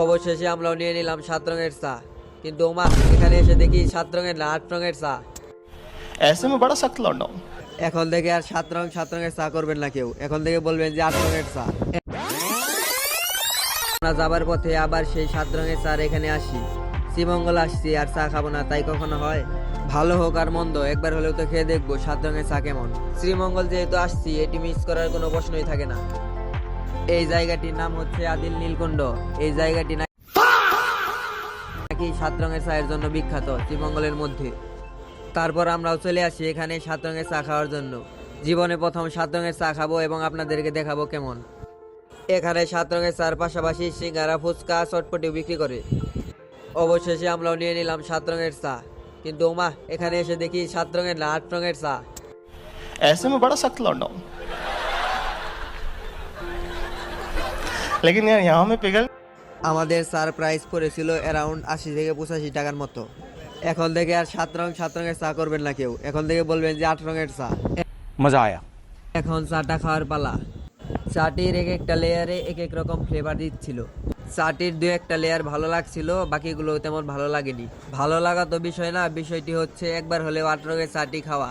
অবশেষে আমরাও নিয়ে নিলাম 7 রঙের চা, কিন্তু ওমা এখানে এসে দেখি 7 রঙের না 8 রঙের চা। ऐसे में बड़ा सख्त लौंडा हूं। এখন থেকে আর 7 রঙের চা করবেন না কেউ, এখন থেকে বলবেন যে 8 রঙের চা। আমরা যাবার পথে আবার সেই 7 রঙের চা এখানে আসি। শ্রীমঙ্গল আসছি আর চা খাবো না তাই কখনো হয়? ভালো হোক আর মন্দ একবার হলেও তো খেয়ে দেখবো 7 রঙের চা কেমন। শ্রীমঙ্গল যেহেতু আসছি এটি মিস করার কোনো প্রশ্নই থাকে না। এই জায়গাটির নাম হচ্ছে আদিল নীলকুণ্ড। এই জায়গাটি নাকি 7 রঙের চায়ের জন্য বিখ্যাত শ্রীমঙ্গলের মধ্যে। তারপর আমরাও চলে আসি এখানে 7 রঙের চা খাওয়ার জন্য। জীবনে প্রথম 7 রঙের চা খাবো এবং আপনাদেরকে দেখাবো কেমন। এখানে 7 রঙের চার পাশাপাশি সিঙ্গারা, ফুচকা, চটপটিও বিক্রি করে। অবশেষে আমরাও নিয়ে নিলাম 7 রঙের চা, কিন্তু ওমা এখানে এসে দেখি 7 রঙের না 8 রঙের চা। ऐसे में बड़ा सख्त लौंडा हूं। लेकिन यार यहाँ में पिघल আমাদের চার প্রাইস পড়েছিল অ্যারাউন্ড 80 থেকে 85 টাকার মতো। এখন থেকে আর 7 রঙের চা করবেন না কেউ, এখন থেকে বলবেন যে 8 রঙের চা। मजा आया। এখন চাটা খাওয়ার পালা। চাটির এক একটা লেয়ারে এক এক রকম ফ্লেভার দিচ্ছিল। চাটির দু একটা লেয়ার ভালো লাগছিল, বাকিগুলো তেমন ভালো লাগেনি। ভালো লাগা তো বিষয় না, বিষয়টি হচ্ছে একবার হলেও 8 রঙের চাটি খাওয়া।